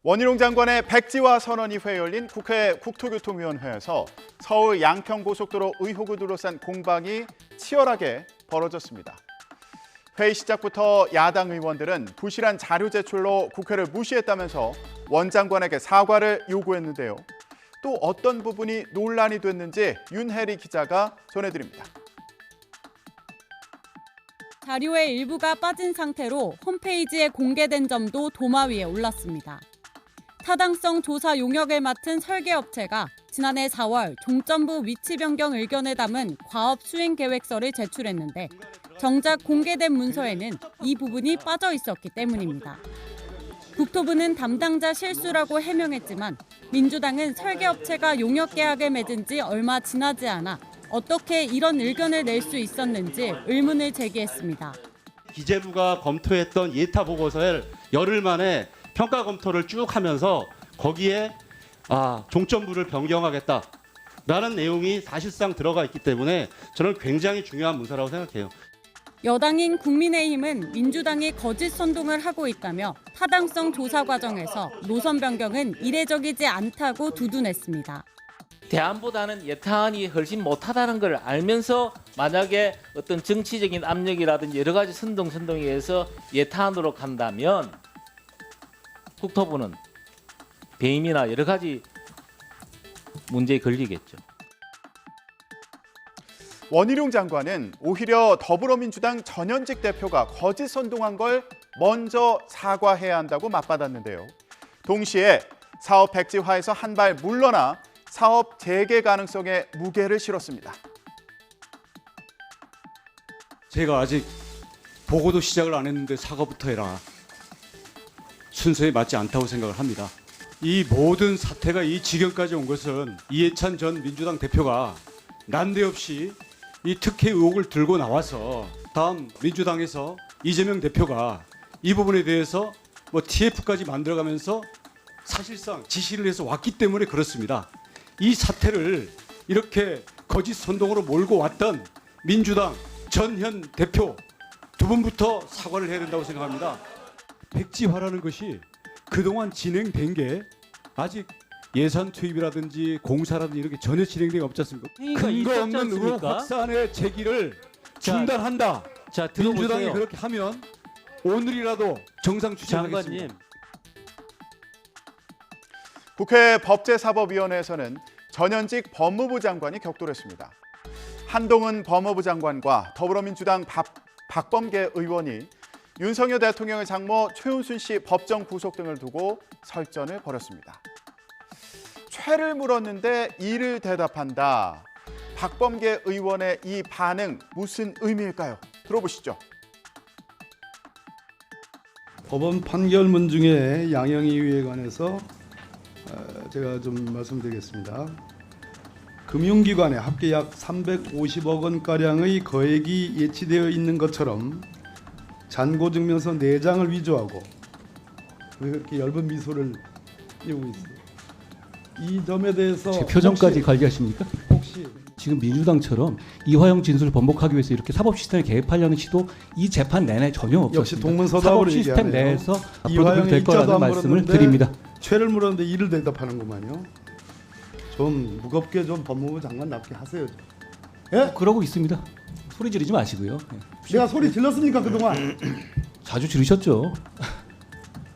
원희룡 장관의 백지화 선언 이후에 열린 국회 국토교통위원회에서 서울 양평고속도로 의혹을 둘러싼 공방이 치열하게 벌어졌습니다. 회의 시작부터 야당 의원들은 부실한 자료 제출로 국회를 무시했다면서 원 장관에게 사과를 요구했는데요. 또 어떤 부분이 논란이 됐는지 윤혜리 기자가 전해드립니다. 자료의 일부가 빠진 상태로 홈페이지에 공개된 점도 도마 위에 올랐습니다. 타당성 조사 용역을 맡은 설계업체가 지난해 4월 종점부 위치 변경 의견을 담은 과업 수행 계획서를 제출했는데 정작 공개된 문서에는 이 부분이 빠져 있었기 때문입니다. 국토부는 담당자 실수라고 해명했지만 민주당은 설계업체가 용역 계약을 맺은 지 얼마 지나지 않아 어떻게 이런 의견을 낼 수 있었는지 의문을 제기했습니다. 기재부가 검토했던 예타 보고서를 열흘 만에 평가 검토를 쭉 하면서 거기에 종점부를 변경하겠다라는 내용이 사실상 들어가 있기 때문에 저는 굉장히 중요한 문서라고 생각해요. 여당인 국민의힘은 민주당이 거짓 선동을 하고 있다며 타당성 조사 과정에서 노선 변경은 이례적이지 않다고 두둔했습니다. 대안보다는 예타안이 훨씬 못하다는 걸 알면서 만약에 어떤 정치적인 압력이라든지 여러 가지 선동에 의해서 예타안으로 간다면 국토부는 배임이나 여러 가지 문제에 걸리겠죠. 원희룡 장관은 오히려 더불어민주당 전현직 대표가 거짓 선동한 걸 먼저 사과해야 한다고 맞받았는데요. 동시에 사업 백지화에서 한 발 물러나 사업 재개 가능성에 무게를 실었습니다. 제가 아직 보고도 시작을 안 했는데 사과부터 해라. 순서에 맞지 않다고 생각을 합니다. 이 모든 사태가 이 지경까지 온 것은 이해찬 전 민주당 대표가 난데없이 이 특혜 의혹을 들고 나와서 다음 민주당에서 이재명 대표가 이 부분에 대해서 TF까지 만들어가면서 사실상 지시를 해서 왔기 때문에 그렇습니다. 이 사태를 이렇게 거짓 선동으로 몰고 왔던 민주당 전현 대표 두 분부터 사과를 해야 된다고 생각합니다. 백지화라는 것이 그동안 진행된 게 아직 예산 투입이라든지 공사라든지 이렇게 전혀 진행된 게 없지 않습니까? 근거 없는 의혹 확산의 제기를 중단한다. 자, 민주당이 그렇게 하면 오늘이라도 정상 추진하겠습니다. 장관님. 국회 법제사법위원회에서는 전현직 법무부 장관이 격돌했습니다. 한동훈 법무부 장관과 더불어민주당 박범계 의원이 윤석열 대통령의 장모 최은순 씨 법정 구속 등을 두고 설전을 벌였습니다. 죄를 물었는데 이를 대답한다. 박범계 의원의 이 반응 무슨 의미일까요? 들어보시죠. 법원 판결문 중에 양형이유에 관해서 제가 좀 말씀드리겠습니다. 금융기관에 합계 약 350억 원가량의 거액이 예치되어 있는 것처럼 잔고증명서 4장을 위조하고 왜 그렇게 엷은 미소를 띄우고 있어요? 이 점에 대해서 제 표정까지 관리하십니까? 혹시 지금 민주당처럼 이화영 진술을 번복하기 위해서 이렇게 사법 시스템을 개입하려는 시도 이 재판 내내 전혀 없었습니다. 역시 동문서답으로 사법 시스템 얘기하네요. 내에서 앞으로도 이화영이 될 거라는 입자도 안 말씀을 물었는데 드립니다. 죄를 물었는데 이를 대답하는구만요. 좀 무겁게 좀 법무부 장관답게 하세요. 예? 그러고 있습니다. 소리 지르지 마시고요. 예. 내가 소리 질렀습니까 그동안? 자주 지르셨죠.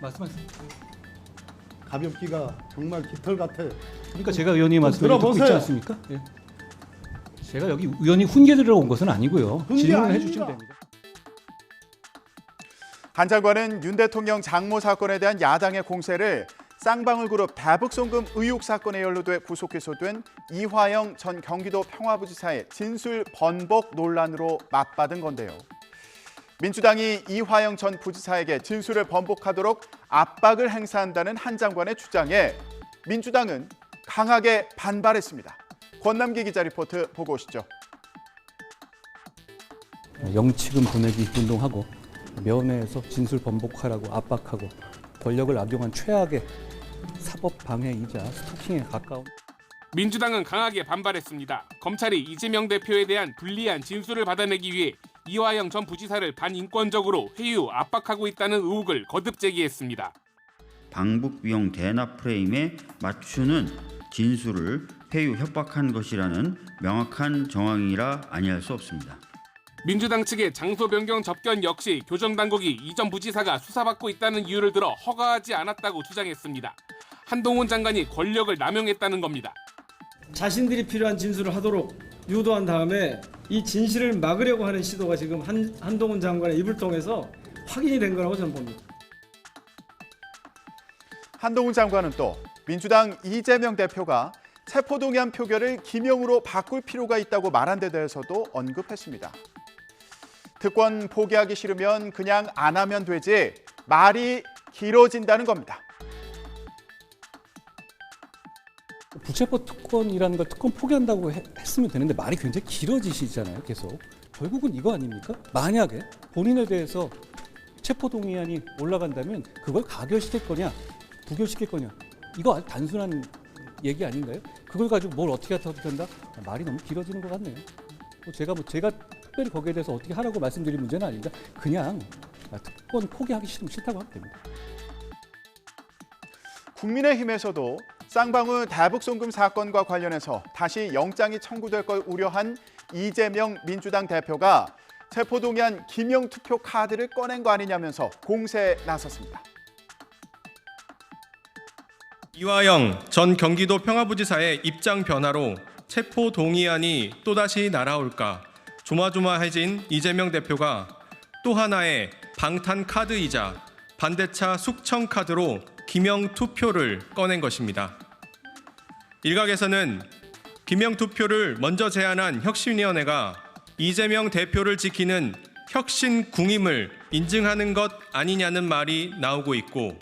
말씀하세요. 가볍기가 정말 깃털 같아요. 그러니까 제가 의원님 말씀을 듣고 들어보세요. 있지 않습니까? 예. 제가 여기 의원이 훈계 들으러 온 것은 아니고요. 훈계 질문을 아닙니다. 해주시면 됩니다. 한 장관은 윤 대통령 장모 사건에 대한 야당의 공세를 쌍방울그룹 대북송금 의혹 사건에 연루돼 구속 기소된 이화영 전 경기도 평화부지사의 진술 번복 논란으로 맞받은 건데요. 민주당이 이화영 전 부지사에게 진술을 번복하도록 압박을 행사한다는 한 장관의 주장에 민주당은 강하게 반발했습니다. 권남기 기자 리포트 보고 오시죠. 영치금 보내기 운동하고 면회에서 진술 번복하라고 압박하고 권력을 악용한 최악의 사법 방해이자 스토킹에 가까운 민주당은 강하게 반발했습니다. 검찰이 이재명 대표에 대한 불리한 진술을 받아내기 위해 이화영 전 부지사를 반인권적으로 회유, 압박하고 있다는 의혹을 거듭 제기했습니다. 방북비용 대납 프레임에 맞추는 진술을 폐유 협박한 것이라는 명확한 정황이라 아니할 수 없습니다. 민주당 측의 장소 변경 접견 역시 교정당국이 이전 부지사가 수사받고 있다는 이유를 들어 허가하지 않았다고 주장했습니다. 한동훈 장관이 권력을 남용했다는 겁니다. 자신들이 필요한 진술을 하도록 유도한 다음에 이 진실을 막으려고 하는 시도가 지금 한동훈 장관의 입을 통해서 확인이 된 거라고 저는 봅니다. 한동훈 장관은 또 민주당 이재명 대표가 체포동의안 표결을 기명으로 바꿀 필요가 있다고 말한 데 대해서도 언급했습니다. 특권 포기하기 싫으면 그냥 안 하면 되지 말이 길어진다는 겁니다. 불체포 특권이라는 걸 특권 포기한다고 했으면 되는데 말이 굉장히 길어지시잖아요. 계속. 결국은 이거 아닙니까? 만약에 본인에 대해서 체포동의안이 올라간다면 그걸 가결시킬 거냐 부결시킬 거냐 이거 아주 단순한 얘기 아닌가요? 그걸 가지고 뭘 어떻게 한다? 말이 너무 길어지는 것 같네요. 제가 특별히 거기에 대해서 어떻게 하라고 말씀드릴 문제는 아닙니다. 그냥 특권 포기하기 싫다고 하면 됩니다. 국민의힘에서도 쌍방울 대북송금 사건과 관련해서 다시 영장이 청구될 걸 우려한 이재명 민주당 대표가 체포동의안 기명 투표 카드를 꺼낸 거 아니냐면서 공세에 나섰습니다. 이화영 전 경기도 평화부지사의 입장 변화로 체포동의안이 또다시 날아올까 조마조마해진 이재명 대표가 또 하나의 방탄 카드이자 반대차 숙청 카드로 기명 투표를 꺼낸 것입니다. 일각에서는 기명 투표를 먼저 제안한 혁신위원회가 이재명 대표를 지키는 혁신궁임을 인증하는 것 아니냐는 말이 나오고 있고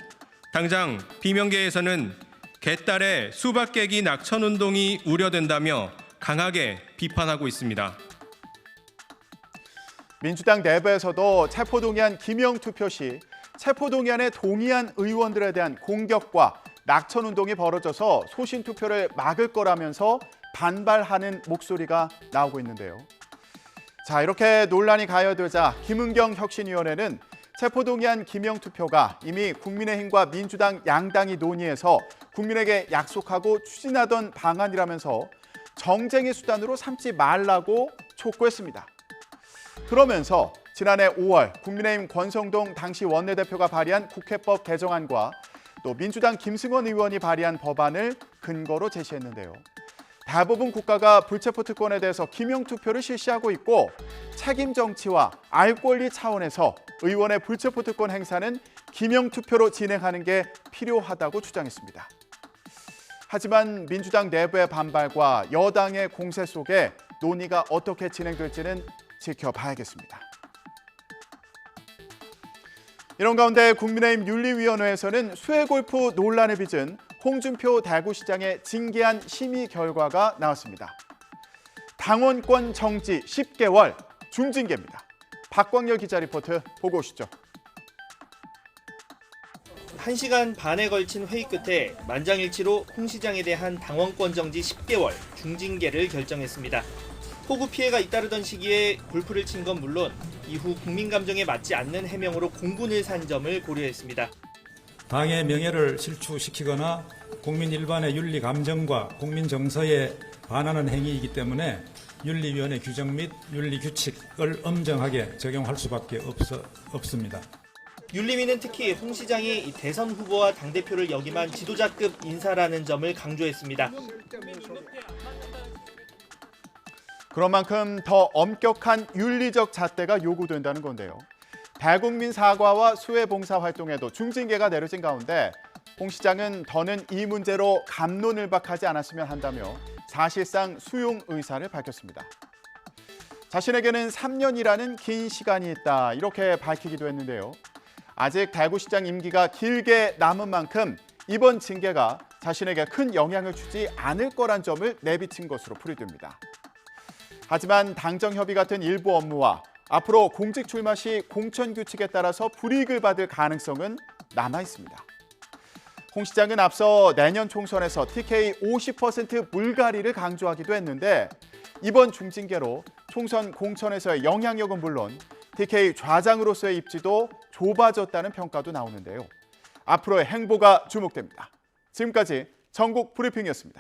당장 비명계에서는 개딸의 수박 깨기 낙천운동이 우려된다며 강하게 비판하고 있습니다. 민주당 내부에서도 체포동의안 기명 투표 시 체포동의안에 동의한 의원들에 대한 공격과 낙천운동이 벌어져서 소신투표를 막을 거라면서 반발하는 목소리가 나오고 있는데요. 자, 이렇게 논란이 가열되자 김은경 혁신위원회는 체포동의안 기명 투표가 이미 국민의힘과 민주당 양당이 논의해서 국민에게 약속하고 추진하던 방안이라면서 정쟁의 수단으로 삼지 말라고 촉구했습니다. 그러면서 지난해 5월 국민의힘 권성동 당시 원내대표가 발의한 국회법 개정안과 또 민주당 김승원 의원이 발의한 법안을 근거로 제시했는데요. 대부분 국가가 불체포 특권에 대해서 기명 투표를 실시하고 있고 책임 정치와 알 권리 차원에서 의원의 불체포 특권 행사는 기명 투표로 진행하는 게 필요하다고 주장했습니다. 하지만 민주당 내부의 반발과 여당의 공세 속에 논의가 어떻게 진행될지는 지켜봐야겠습니다. 이런 가운데 국민의힘 윤리위원회에서는 수해골프 논란을 빚은 홍준표 대구시장의 징계안 심의 결과가 나왔습니다. 당원권 정지 10개월 중징계입니다. 박광열 기자 리포트 보고 오시죠. 1시간 반에 걸친 회의 끝에 만장일치로 홍 시장에 대한 당원권 정지 10개월 중징계를 결정했습니다. 폭우 피해가 잇따르던 시기에 골프를 친 건 물론 이후 국민 감정에 맞지 않는 해명으로 공분을 산 점을 고려했습니다. 당의 명예를 실추시키거나 국민 일반의 윤리 감정과 국민 정서에 반하는 행위이기 때문에 윤리위원회 규정 및 윤리 규칙을 엄정하게 적용할 수밖에 없습니다. 윤리위는 특히 홍 시장이 대선 후보와 당대표를 역임한 지도자급 인사라는 점을 강조했습니다. 그런 만큼 더 엄격한 윤리적 잣대가 요구된다는 건데요. 대국민 사과와 수해 봉사 활동에도 중징계가 내려진 가운데 홍 시장은 더는 이 문제로 갑론을박하지 않았으면 한다며 사실상 수용 의사를 밝혔습니다. 자신에게는 3년이라는 긴 시간이 있다 이렇게 밝히기도 했는데요. 아직 대구시장 임기가 길게 남은 만큼 이번 징계가 자신에게 큰 영향을 주지 않을 거란 점을 내비친 것으로 풀이됩니다. 하지만 당정 협의 같은 일부 업무와 앞으로 공직 출마 시 공천 규칙에 따라서 불이익을 받을 가능성은 남아 있습니다. 홍 시장은 앞서 내년 총선에서 TK 50% 물갈이를 강조하기도 했는데 이번 중징계로 총선 공천에서의 영향력은 물론 TK 좌장으로서의 입지도 좁아졌다는 평가도 나오는데요. 앞으로의 행보가 주목됩니다. 지금까지 전국 브리핑이었습니다.